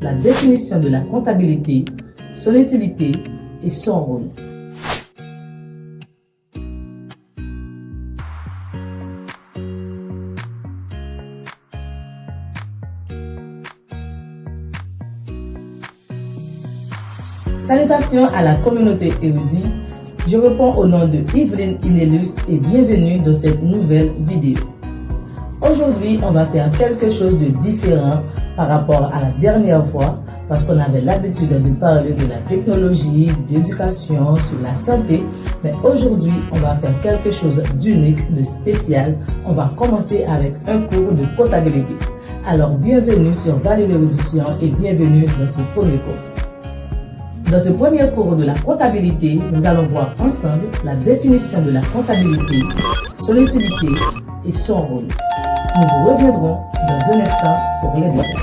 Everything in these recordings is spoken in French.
la définition de la comptabilité, son utilité et son rôle. Salutations à la communauté érudite. Je réponds au nom de Yveline Inellus et bienvenue dans cette nouvelle vidéo. Aujourd'hui, on va faire quelque chose de différent par rapport à la dernière fois parce qu'on avait l'habitude de parler de la technologie, d'éducation, sur la santé. Mais aujourd'hui, on va faire quelque chose d'unique, de spécial. On va commencer avec un cours de comptabilité. Alors, bienvenue sur Vallée l'Érudition et bienvenue dans ce premier cours. Dans ce premier cours de la comptabilité, nous allons voir ensemble la définition de la comptabilité, son utilité et son rôle. Nous vous reviendrons dans un instant pour les détails.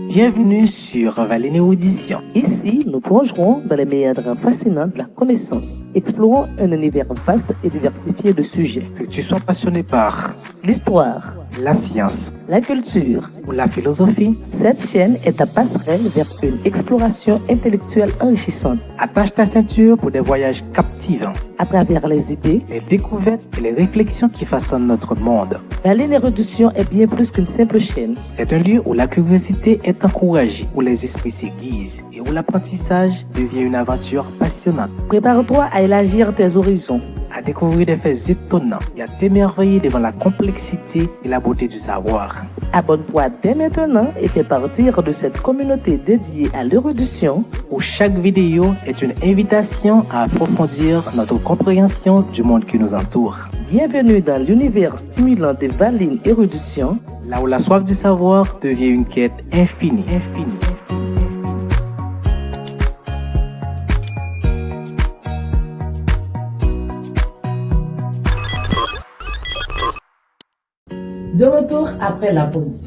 Bienvenue sur Vallée l'Érudition. Ici, nous plongerons dans les méandres fascinants de la connaissance. Explorons un univers vaste et diversifié de sujets. Que tu sois passionné par L'histoire, la science la culture. ou la philosophie, Cette chaîne est ta passerelle vers une exploration intellectuelle enrichissante. attache ta ceinture pour des voyages captivants, À travers les idées, les découvertes et les réflexions qui façonnent notre monde. Vallée l'Érudition est bien plus qu'une simple chaîne. C'est un lieu où la curiosité est encouragée, où les esprits s'aiguisent et où l'apprentissage devient une aventure passionnante. Prépare-toi à élargir tes horizons. À découvrir des faits étonnants et à t'émerveiller devant la complexité et la beauté du savoir. Abonne-toi dès maintenant et fais partir de cette communauté dédiée à l'érudition. Où chaque vidéo est une invitation à approfondir notre compréhension du monde qui nous entoure. Bienvenue dans l'univers stimulant de Vallée Érudition. Là où la soif du savoir devient une quête infinie. De retour après la pause.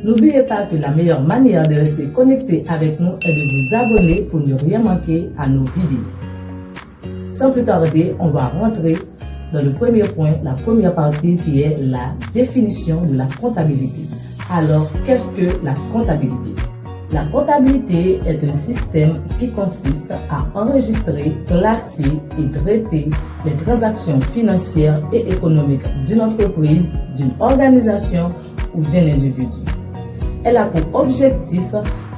N'oubliez pas que la meilleure manière de rester connecté avec nous est de vous abonner pour ne rien manquer à nos vidéos. Sans plus tarder, on va rentrer dans le premier point, la première partie qui est la définition de la comptabilité. Alors, qu'est-ce que la comptabilité? La comptabilité est un système qui consiste à enregistrer, classer et traiter les transactions financières et économiques d'une entreprise, d'une organisation ou d'un individu. Elle a pour objectif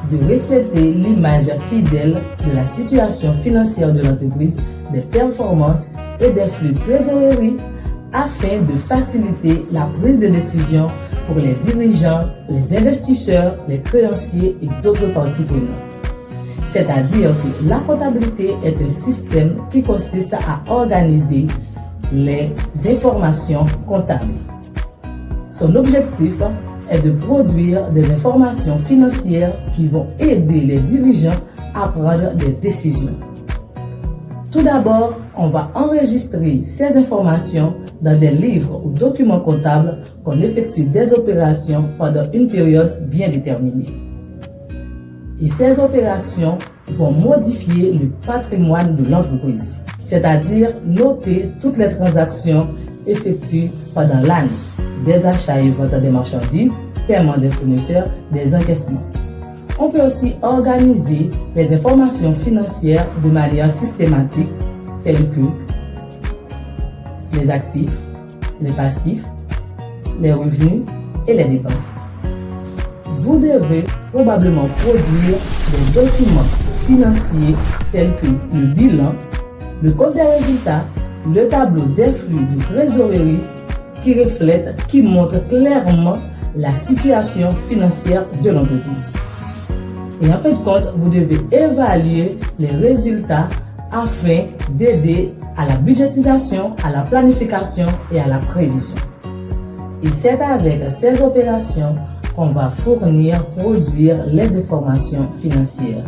de refléter l'image fidèle de la situation financière de l'entreprise, des performances et des flux de trésorerie afin de faciliter la prise de décision pour les dirigeants, les investisseurs, les créanciers et d'autres parties prenantes. C'est-à-dire que la comptabilité est un système qui consiste à organiser les informations comptables. Son objectif est de produire des informations financières qui vont aider les dirigeants à prendre des décisions. Tout d'abord, on va enregistrer ces informations dans des livres ou documents comptables qu'on effectue des opérations pendant une période bien déterminée. Et ces opérations vont modifier le patrimoine de l'entreprise, c'est-à-dire noter toutes les transactions effectuées pendant l'année, des achats et ventes des marchandises, paiement des fournisseurs, des encaissements. On peut aussi organiser les informations financières de manière systématique, telles que les actifs, les passifs, les revenus et les dépenses. Vous devez probablement produire des documents financiers tels que le bilan, le compte des résultats, le tableau des flux de trésorerie qui montrent clairement la situation financière de l'entreprise. Et en fin de compte, vous devez évaluer les résultats afin d'aider à la budgétisation, à la planification et à la prévision. Et c'est avec ces opérations qu'on va produire les informations financières.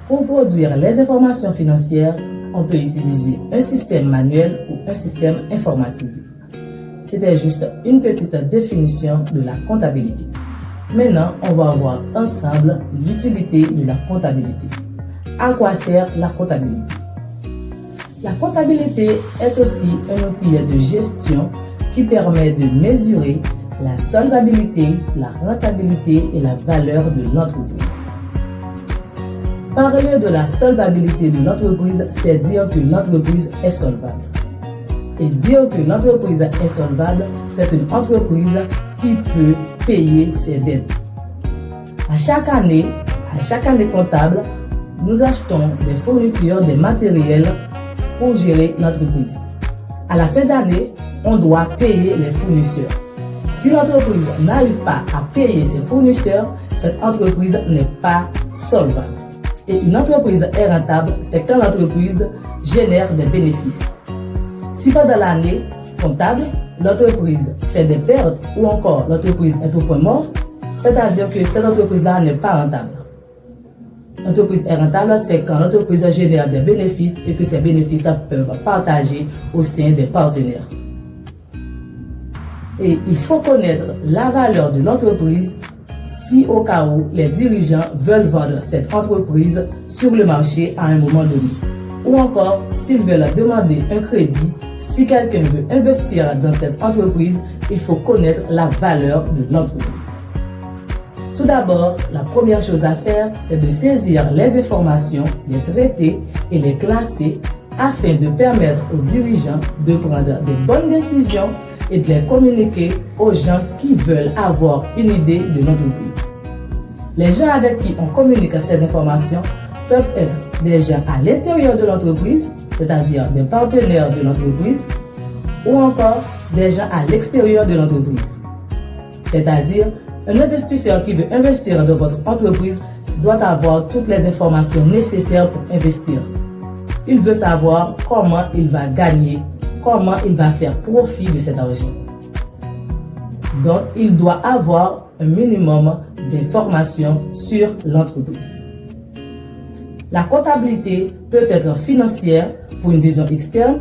Pour produire les informations financières, on peut utiliser un système manuel ou un système informatisé. C'était juste une petite définition de la comptabilité. Maintenant, on va voir ensemble l'utilité de la comptabilité. À quoi sert la comptabilité? La comptabilité est aussi un outil de gestion qui permet de mesurer, la solvabilité, la rentabilité et la valeur de l'entreprise. Parler de la solvabilité de l'entreprise, c'est dire que l'entreprise est solvable. Et dire que l'entreprise est solvable, c'est une entreprise qui peut payer ses dettes. À chaque année comptable, nous achetons des fournitures, des matériels pour gérer l'entreprise. À la fin d'année, on doit payer les fournisseurs. Si l'entreprise n'arrive pas à payer ses fournisseurs, cette entreprise n'est pas solvable. Et une entreprise est rentable, c'est quand l'entreprise génère des bénéfices. Si pendant l'année comptable, l'entreprise fait des pertes ou encore l'entreprise est au point mort, c'est-à-dire que cette entreprise-là n'est pas rentable. L'entreprise est rentable, c'est quand l'entreprise génère des bénéfices et que ces bénéfices peuvent partager au sein des partenaires. Et il faut connaître la valeur de l'entreprise si au cas où les dirigeants veulent vendre cette entreprise sur le marché à un moment donné. Ou encore s'ils veulent demander un crédit, si quelqu'un veut investir dans cette entreprise, il faut connaître la valeur de l'entreprise. Tout d'abord, la première chose à faire, c'est de saisir les informations, les traiter et les classer afin de permettre aux dirigeants de prendre de bonnes décisions et de les communiquer aux gens qui veulent avoir une idée de l'entreprise. Les gens avec qui on communique ces informations peuvent être des gens à l'intérieur de l'entreprise, c'est-à-dire des partenaires de l'entreprise, ou encore des gens à l'extérieur de l'entreprise. C'est-à-dire, un investisseur qui veut investir dans votre entreprise doit avoir toutes les informations nécessaires pour investir. Il veut savoir comment il va gagner, comment il va faire profit de cet argent. Donc, il doit avoir un minimum d'informations sur l'entreprise. La comptabilité peut être financière pour une vision externe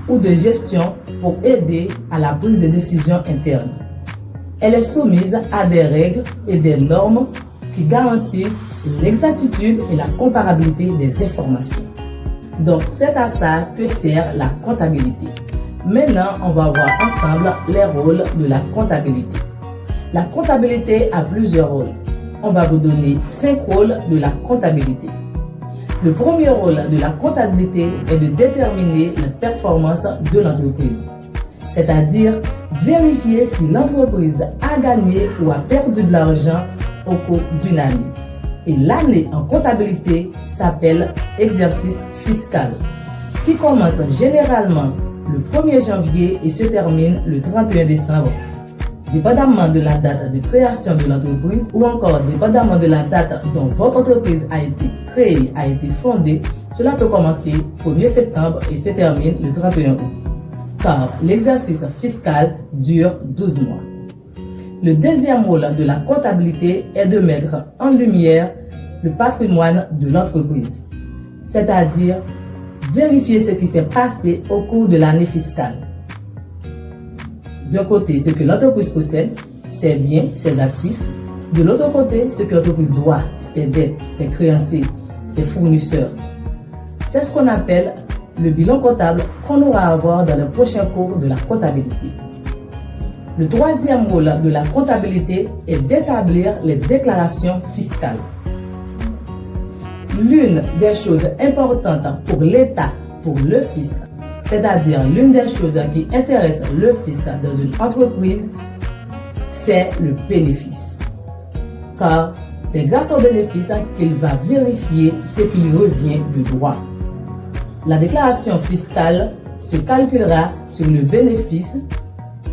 ou de gestion pour aider à la prise de décision interne. Elle est soumise à des règles et des normes qui garantissent l'exactitude et la comparabilité des informations. Donc, c'est à ça que sert la comptabilité. Maintenant, on va voir ensemble les rôles de la comptabilité. La comptabilité a plusieurs rôles. On va vous donner 5 rôles de la comptabilité. Le premier rôle de la comptabilité est de déterminer la performance de l'entreprise, c'est-à-dire vérifier si l'entreprise a gagné ou a perdu de l'argent au cours d'une année. Et l'année en comptabilité s'appelle exercice fiscal, qui commence généralement le 1er janvier et se termine le 31 décembre. Dépendamment de la date de création de l'entreprise ou encore dépendamment de la date dont votre entreprise a été créée, a été fondée, cela peut commencer le 1er septembre et se termine le 31 août. Car l'exercice fiscal dure 12 mois. Le deuxième rôle de la comptabilité est de mettre en lumière le patrimoine de l'entreprise, c'est-à-dire vérifier ce qui s'est passé au cours de l'année fiscale. D'un côté, ce que l'entreprise possède, ses biens, ses actifs. De l'autre côté, ce que l'entreprise doit, ses dettes, ses créanciers, ses fournisseurs. C'est ce qu'on appelle le bilan comptable qu'on aura à voir dans le prochain cours de la comptabilité. Le troisième rôle de la comptabilité est d'établir les déclarations fiscales. L'une des choses importantes pour l'État, pour le fisc, c'est-à-dire l'une des choses qui intéresse le fisc dans une entreprise, c'est le bénéfice. Car c'est grâce au bénéfice qu'il va vérifier ce qui lui revient de droit. La déclaration fiscale se calculera sur le bénéfice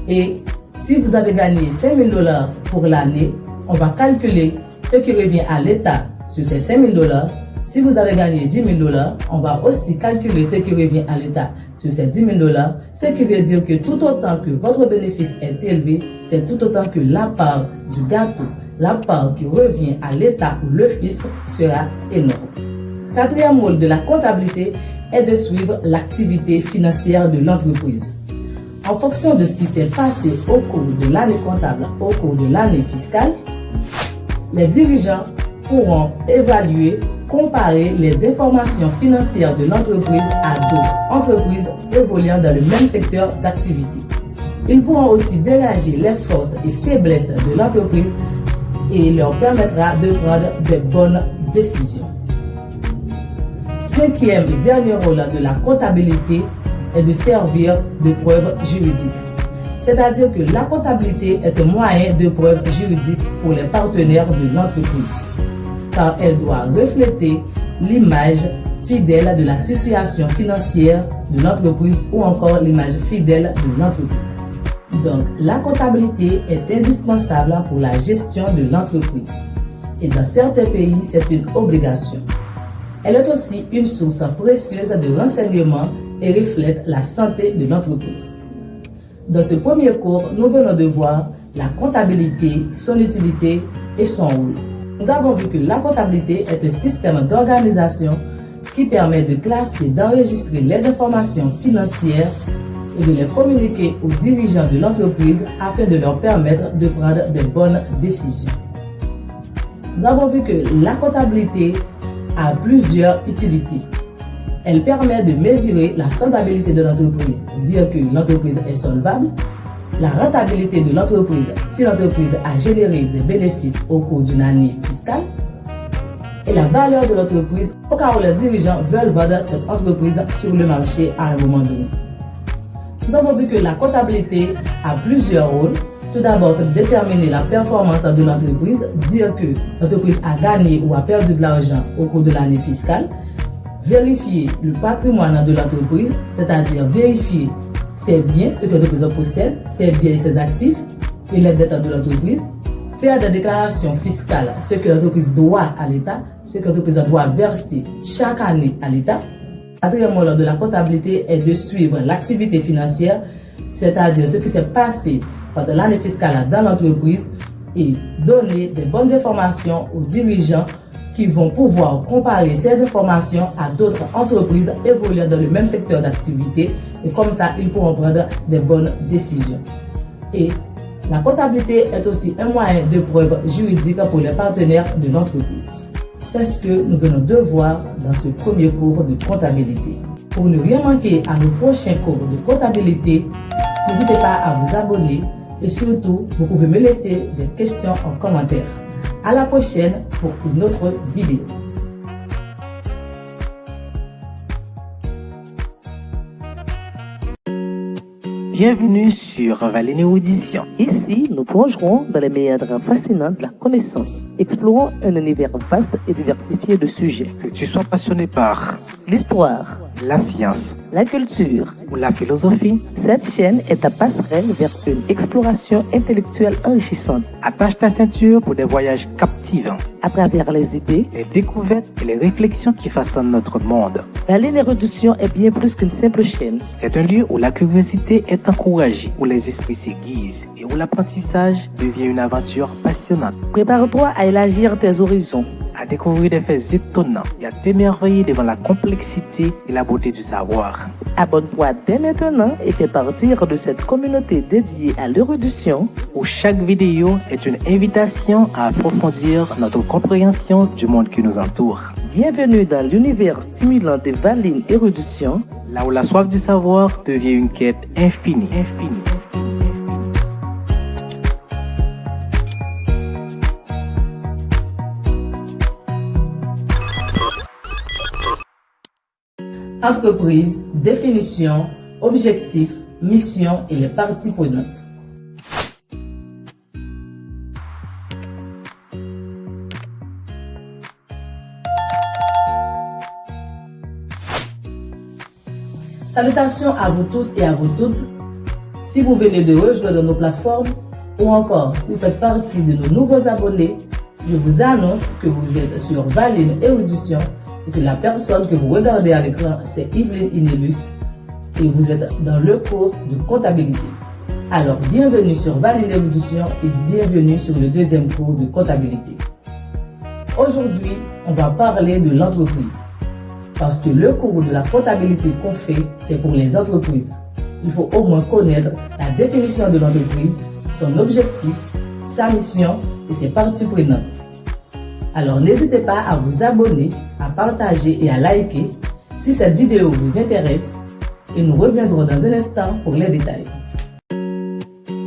et si vous avez gagné 5 000 $ pour l'année, on va calculer ce qui revient à l'État sur ces 5 000 $. Si vous avez gagné 10 000 $, on va aussi calculer ce qui revient à l'État sur ces 10 000 $, ce qui veut dire que tout autant que votre bénéfice est élevé, c'est tout autant que la part du gâteau, la part qui revient à l'État ou le fisc sera énorme. Quatrième rôle de la comptabilité est de suivre l'activité financière de l'entreprise. En fonction de ce qui s'est passé au cours de l'année comptable, au cours de l'année fiscale, les dirigeants pourront évaluer, comparer les informations financières de l'entreprise à d'autres entreprises évoluant dans le même secteur d'activité. Ils pourront aussi dégager les forces et faiblesses de l'entreprise et leur permettra de prendre de bonnes décisions. Cinquième et dernier rôle de la comptabilité est de servir de preuve juridique. C'est-à-dire que la comptabilité est un moyen de preuve juridique pour les partenaires de l'entreprise, car elle doit refléter l'image fidèle de la situation financière de l'entreprise ou encore l'image fidèle de l'entreprise. Donc, la comptabilité est indispensable pour la gestion de l'entreprise. Et dans certains pays, c'est une obligation. Elle est aussi une source précieuse de renseignements et reflète la santé de l'entreprise. Dans ce premier cours, nous venons de voir la comptabilité, son utilité et son rôle. Nous avons vu que la comptabilité est un système d'organisation qui permet de classer, d'enregistrer les informations financières et de les communiquer aux dirigeants de l'entreprise afin de leur permettre de prendre de bonnes décisions. Nous avons vu que la comptabilité a plusieurs utilités. Elle permet de mesurer la solvabilité de l'entreprise, dire que l'entreprise est solvable, la rentabilité de l'entreprise si l'entreprise a généré des bénéfices au cours d'une année fiscale, et la valeur de l'entreprise au cas où les dirigeants veulent vendre cette entreprise sur le marché à un moment donné. Nous avons vu que la comptabilité a plusieurs rôles. Tout d'abord, c'est de déterminer la performance de l'entreprise, dire que l'entreprise a gagné ou a perdu de l'argent au cours de l'année fiscale, vérifier le patrimoine de l'entreprise, c'est-à-dire vérifier ses biens, ce que l'entreprise possède, ses biens et ses actifs, et les dettes de l'entreprise, faire des déclarations fiscales, ce que l'entreprise doit à l'État, ce que l'entreprise doit verser chaque année à l'État. Le quatrième rôle de la comptabilité est de suivre l'activité financière, c'est-à-dire ce qui s'est passé pendant l'année fiscale dans l'entreprise et donner de bonnes informations aux dirigeants qui vont pouvoir comparer ces informations à d'autres entreprises évoluant dans le même secteur d'activité et comme ça, ils pourront prendre de bonnes décisions. Et la comptabilité est aussi un moyen de preuve juridique pour les partenaires de l'entreprise. C'est ce que nous venons de voir dans ce premier cours de comptabilité. Pour ne rien manquer à nos prochains cours de comptabilité, n'hésitez pas à vous abonner et surtout, vous pouvez me laisser des questions en commentaire. À la prochaine pour une autre vidéo. Bienvenue sur Valine Érudition. Ici, nous plongerons dans les méandres fascinants de la connaissance, explorant un univers vaste et diversifié de sujets. Que tu sois passionné par L'histoire, la science la culture, ou la philosophie, cette chaîne est ta passerelle vers une exploration intellectuelle enrichissante attache ta ceinture pour des voyages captivants, à travers les idées. les découvertes et les réflexions qui façonnent notre monde. La ligne Érudition est bien plus qu'une simple chaîne. C'est un lieu où la curiosité est encouragée, où les esprits s'aiguisent et où l'apprentissage devient une aventure passionnante. Prépare-toi à élargir tes horizons. À découvrir des faits étonnants et à t'émerveiller devant la complexité et la beauté du savoir. Abonne-toi dès maintenant et fais partir de cette communauté dédiée à l'érudition, Où chaque vidéo est une invitation à approfondir notre compréhension du monde qui nous entoure. Bienvenue dans l'univers stimulant de Valine Érudition. Là où la soif du savoir devient une quête infinie. Entreprise, définition, objectif, mission et les parties prenantes. Salutations à vous tous et à vous toutes. Si vous venez de rejoindre nos plateformes ou encore si vous faites partie de nos nouveaux abonnés, je vous annonce que vous êtes sur Valine Érudition et que la personne que vous regardez à l'écran, c'est Yveline Inélus et vous êtes dans le cours de comptabilité. Alors, bienvenue sur Valine Érudition et bienvenue sur le deuxième cours de comptabilité. Aujourd'hui, on va parler de l'entreprise. Parce que le cours de la comptabilité qu'on fait, c'est pour les entreprises. Il faut au moins connaître la définition de l'entreprise, son objectif, sa mission et ses parties prenantes. Alors n'hésitez pas à vous abonner, à partager et à liker si cette vidéo vous intéresse et nous reviendrons dans un instant pour les détails.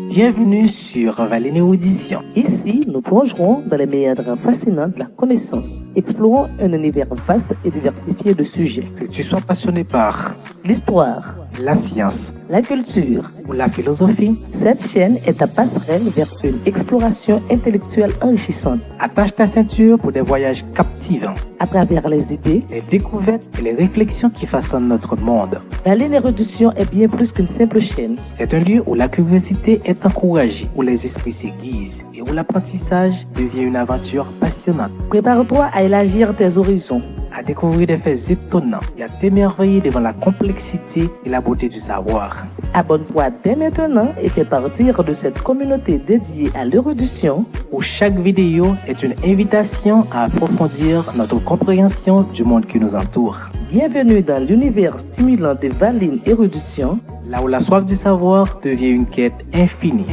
Bienvenue sur Vallée Audition. Ici, nous plongerons dans les méandres fascinants de la connaissance. Explorons un univers vaste et diversifié de sujets. Que tu sois passionné par L'histoire, la science la culture. ou la philosophie, Cette chaîne est ta passerelle vers une exploration intellectuelle enrichissante. attache ta ceinture pour des voyages captivants, À travers les idées, les découvertes et les réflexions qui façonnent notre monde. Vallée Érudition est bien plus qu'une simple chaîne. C'est un lieu où la curiosité est encouragée, où les esprits s'aiguisent et où l'apprentissage devient une aventure passionnante. Prépare-toi à élargir tes horizons. À découvrir des faits étonnants et à t'émerveiller devant la complexité et la beauté du savoir. Abonne-toi dès maintenant et fais partir de cette communauté dédiée à l'érudition. Où chaque vidéo est une invitation à approfondir notre compréhension du monde qui nous entoure. Bienvenue dans l'univers stimulant de Vallée Érudition. Là où la soif du savoir devient une quête infinie.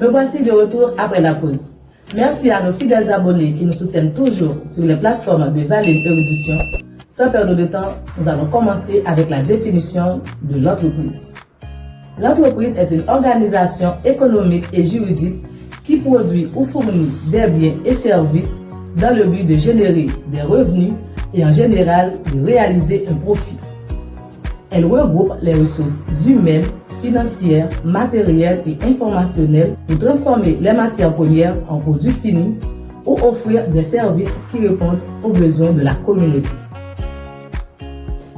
Me voici de retour après la pause. Merci à nos fidèles abonnés qui nous soutiennent toujours sur les plateformes de Vallée Érudition. Sans perdre de temps, nous allons commencer avec la définition de l'entreprise. L'entreprise est une organisation économique et juridique qui produit ou fournit des biens et services dans le but de générer des revenus et en général de réaliser un profit. Elle regroupe les ressources humaines, financières, matérielles et informationnelles pour transformer les matières premières en produits finis ou offrir des services qui répondent aux besoins de la communauté.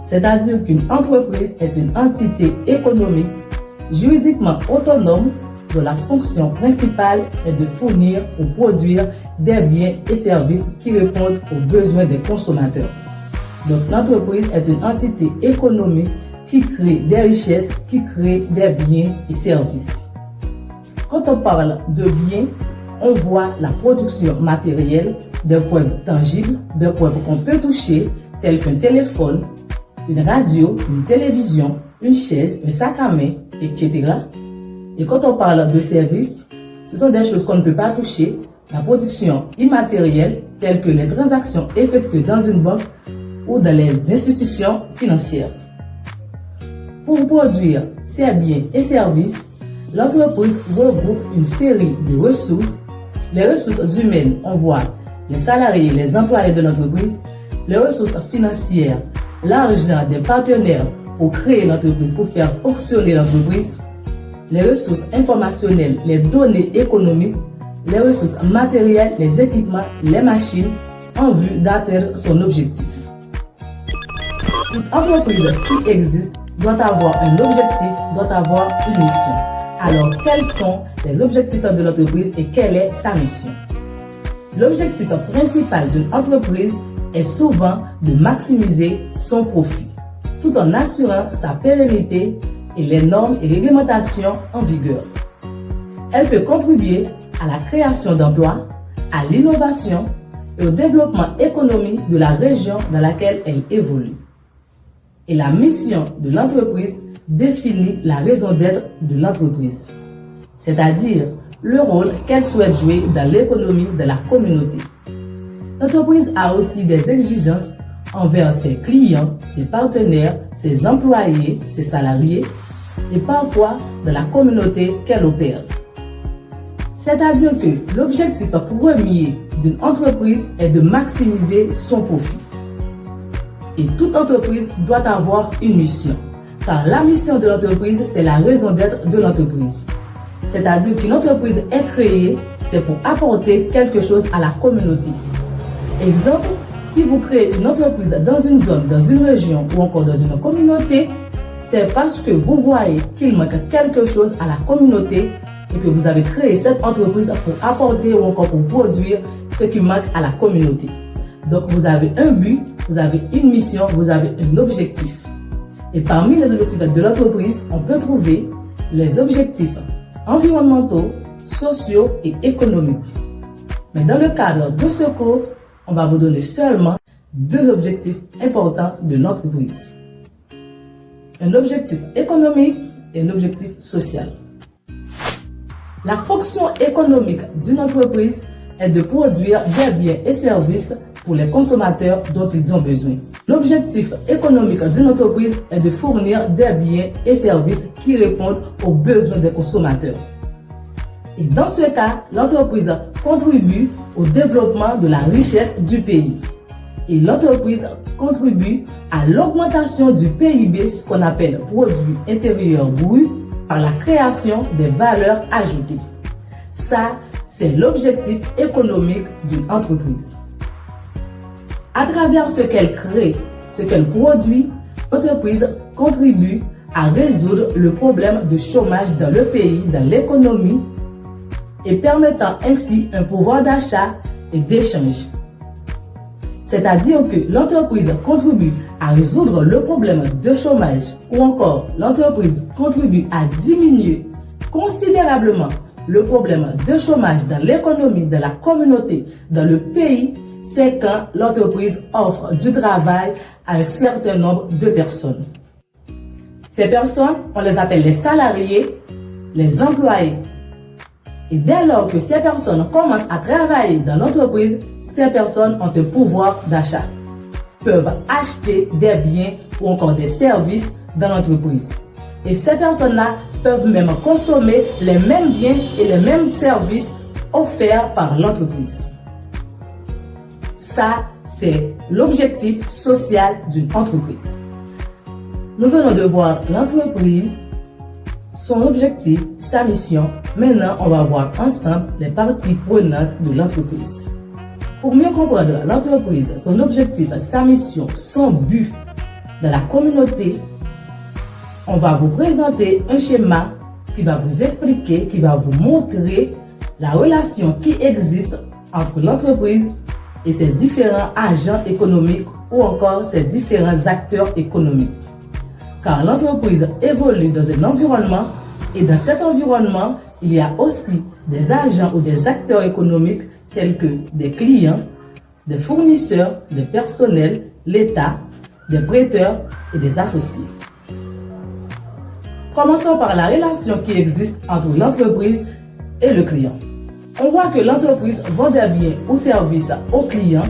C'est-à-dire qu'une entreprise est une entité économique juridiquement autonome dont la fonction principale est de fournir ou produire des biens et services qui répondent aux besoins des consommateurs. Donc l'entreprise est une entité économique qui crée des richesses, qui crée des biens et services. Quand on parle de biens, on voit la production matérielle de preuves tangibles, de preuves qu'on peut toucher, telles qu'un téléphone, une radio, une télévision, une chaise, un sac à main, etc. Et quand on parle de services, ce sont des choses qu'on ne peut pas toucher, la production immatérielle, telles que les transactions effectuées dans une banque ou dans les institutions financières. Pour produire ces biens et services, l'entreprise regroupe une série de ressources. Les ressources humaines, on voit les salariés, les employés de l'entreprise, les ressources financières, l'argent des partenaires pour créer l'entreprise, pour faire fonctionner l'entreprise, les ressources informationnelles, les données économiques, les ressources matérielles, les équipements, les machines, en vue d'atteindre son objectif. Toute entreprise qui existe doit avoir un objectif, doit avoir une mission. Alors, quels sont les objectifs de l'entreprise et quelle est sa mission? L'objectif principal d'une entreprise est souvent de maximiser son profit, tout en assurant sa pérennité et les normes et réglementations en vigueur. Elle peut contribuer à la création d'emplois, à l'innovation et au développement économique de la région dans laquelle elle évolue. Et la mission de l'entreprise définit la raison d'être de l'entreprise, c'est-à-dire le rôle qu'elle souhaite jouer dans l'économie de la communauté. L'entreprise a aussi des exigences envers ses clients, ses partenaires, ses employés, ses salariés et parfois de la communauté qu'elle opère. C'est-à-dire que l'objectif premier d'une entreprise est de maximiser son profit. Et toute entreprise doit avoir une mission, car la mission de l'entreprise, c'est la raison d'être de l'entreprise. C'est-à-dire qu'une entreprise est créée, c'est pour apporter quelque chose à la communauté. Exemple, si vous créez une entreprise dans une zone, dans une région ou encore dans une communauté, c'est parce que vous voyez qu'il manque quelque chose à la communauté et que vous avez créé cette entreprise pour apporter ou encore pour produire ce qui manque à la communauté. Donc vous avez un but, vous avez une mission, vous avez un objectif. Et parmi les objectifs de l'entreprise, on peut trouver les objectifs environnementaux, sociaux et économiques. Mais dans le cadre de ce cours, on va vous donner seulement deux objectifs importants de l'entreprise. Un objectif économique et un objectif social. La fonction économique d'une entreprise est de produire des biens et services pour les consommateurs dont ils ont besoin. L'objectif économique d'une entreprise est de fournir des biens et services qui répondent aux besoins des consommateurs. Et dans ce cas, l'entreprise contribue au développement de la richesse du pays. Et l'entreprise contribue à l'augmentation du PIB, ce qu'on appelle produit intérieur brut, par la création des valeurs ajoutées. Ça, c'est l'objectif économique d'une entreprise. À travers ce qu'elle crée, ce qu'elle produit, l'entreprise contribue à résoudre le problème de chômage dans le pays, dans l'économie, et permettant ainsi un pouvoir d'achat et d'échange. C'est-à-dire que l'entreprise contribue à résoudre le problème de chômage ou encore l'entreprise contribue à diminuer considérablement le problème de chômage dans l'économie, dans la communauté, dans le pays, c'est quand l'entreprise offre du travail à un certain nombre de personnes. Ces personnes, on les appelle les salariés, les employés. Et dès lors que ces personnes commencent à travailler dans l'entreprise, ces personnes ont un pouvoir d'achat, peuvent acheter des biens ou encore des services dans l'entreprise. Et ces personnes-là peuvent même consommer les mêmes biens et les mêmes services offerts par l'entreprise. Ça, c'est l'objectif social d'une entreprise. Nous venons de voir l'entreprise, son objectif, sa mission. Maintenant, on va voir ensemble les parties prenantes de l'entreprise. Pour mieux comprendre l'entreprise, son objectif, sa mission, son but dans la communauté, on va vous présenter un schéma qui va vous expliquer, qui va vous montrer la relation qui existe entre l'entreprise et ses différents agents économiques ou encore ses différents acteurs économiques. Car l'entreprise évolue dans un environnement et dans cet environnement, il y a aussi des agents ou des acteurs économiques tels que des clients, des fournisseurs, des personnels, l'État, des prêteurs et des associés. Commençons par la relation qui existe entre l'entreprise et le client. On voit que l'entreprise vend des biens ou services au client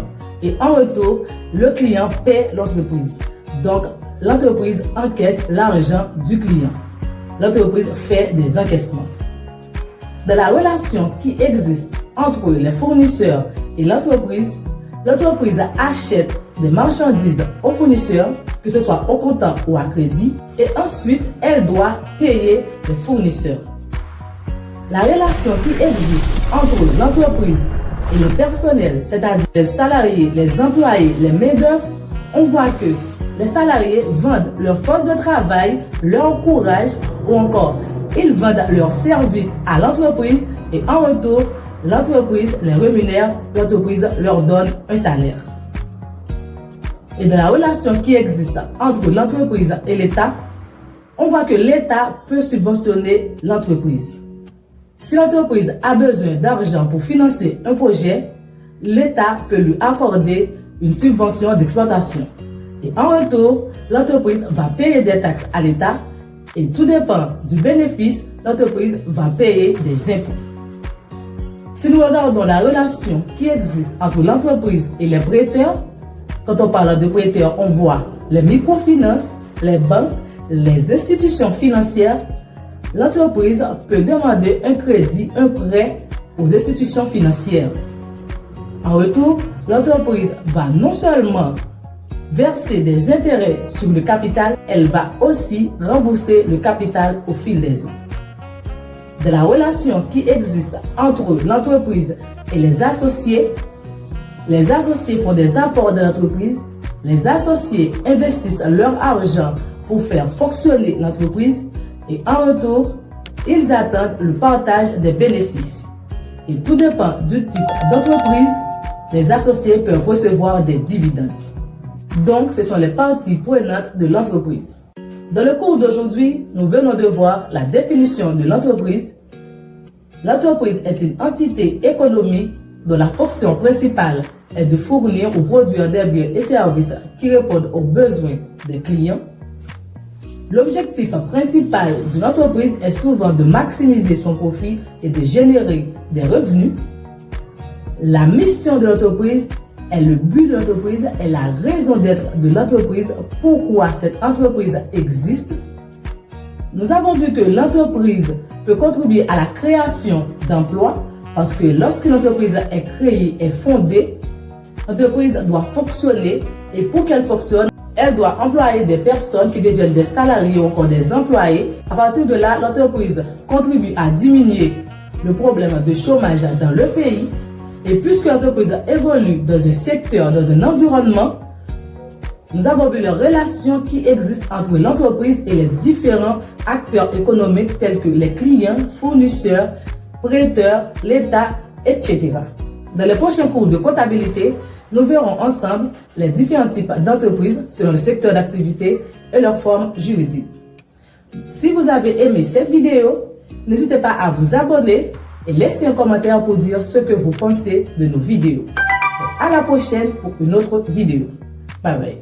et en retour, le client paie l'entreprise. Donc, l'entreprise encaisse l'argent du client. L'entreprise fait des encaissements. Dans la relation qui existe entre les fournisseurs et l'entreprise achète des marchandises aux fournisseurs, que ce soit au comptant ou à crédit, et ensuite elle doit payer les fournisseurs. La relation qui existe entre l'entreprise et le personnel, c'est-à-dire les salariés, les employés, les main-d'œuvre, on voit que les salariés vendent leur force de travail, leur courage ou encore ils vendent leurs services à l'entreprise et en retour, l'entreprise les rémunère, l'entreprise leur donne un salaire. Et dans la relation qui existe entre l'entreprise et l'État, on voit que l'État peut subventionner l'entreprise. Si l'entreprise a besoin d'argent pour financer un projet, l'État peut lui accorder une subvention d'exploitation. Et en retour, l'entreprise va payer des taxes à l'État et tout dépend du bénéfice, l'entreprise va payer des impôts. Si nous regardons la relation qui existe entre l'entreprise et les prêteurs, quand on parle de prêteurs, on voit les microfinances, les banques, les institutions financières. L'entreprise peut demander un crédit, un prêt aux institutions financières. En retour, l'entreprise va non seulement verser des intérêts sur le capital, elle va aussi rembourser le capital au fil des ans. De la relation qui existe entre l'entreprise et les associés font des apports dans l'entreprise, les associés investissent leur argent pour faire fonctionner l'entreprise et en retour, ils attendent le partage des bénéfices. Et tout dépend du type d'entreprise, les associés peuvent recevoir des dividendes. Donc, ce sont les parties prenantes de l'entreprise. Dans le cours d'aujourd'hui, nous venons de voir la définition de l'entreprise. L'entreprise est une entité économique dont la fonction principale est de fournir ou produire des biens et services qui répondent aux besoins des clients. L'objectif principal d'une entreprise est souvent de maximiser son profit et de générer des revenus. la mission de l'entreprise est le but de l'entreprise, est la raison d'être de l'entreprise, pourquoi cette entreprise existe. Nous avons vu que l'entreprise peut contribuer à la création d'emplois parce que lorsque l'entreprise est créée et fondée, l'entreprise doit fonctionner et pour qu'elle fonctionne, elle doit employer des personnes qui deviennent des salariés ou encore des employés. À partir de là, l'entreprise contribue à diminuer le problème de chômage dans le pays. Et puisque l'entreprise évolue dans un secteur, dans un environnement, nous avons vu les relations qui existent entre l'entreprise et les différents acteurs économiques tels que les clients, fournisseurs, prêteurs, l'État, etc. Dans les prochains cours de comptabilité, nous verrons ensemble les différents types d'entreprises selon le secteur d'activité et leur forme juridique. Si vous avez aimé cette vidéo, n'hésitez pas à vous abonner et laissez un commentaire pour dire ce que vous pensez de nos vidéos. À la prochaine pour une autre vidéo. Bye bye.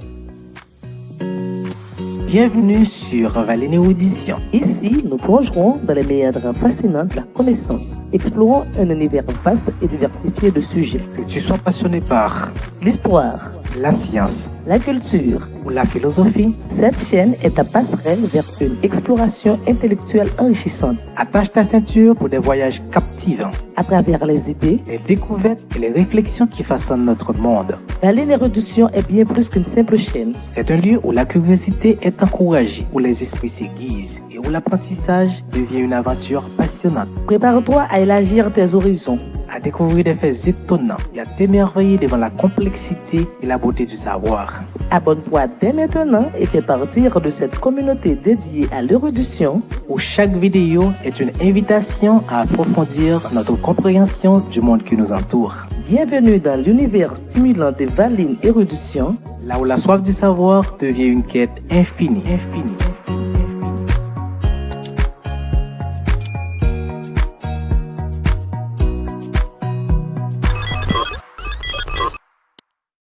Bienvenue sur Valénie Audition. Ici, nous plongerons dans les méandres fascinants de la connaissance. Explorons un univers vaste et diversifié de sujets. Que tu sois passionné par L'histoire, la science la culture. ou la philosophie, Cette chaîne est ta passerelle vers une exploration intellectuelle enrichissante attache ta ceinture pour des voyages captivants, à travers les idées. les découvertes et les réflexions qui façonnent notre monde. Valénie Érudition est bien plus qu'une simple chaîne. C'est un lieu où la curiosité est encouragée, où les esprits s'aiguisent et où l'apprentissage devient une aventure passionnante. Prépare-toi à élargir tes horizons. À découvrir des faits étonnants et à t'émerveiller devant la complexité et la beauté du savoir. Abonne-toi dès maintenant et fais partir de cette communauté dédiée à l'érudition. Où chaque vidéo est une invitation à approfondir notre compréhension du monde qui nous entoure. Bienvenue dans l'univers stimulant de Valénie Érudition. Là où la soif du savoir devient une quête infinie.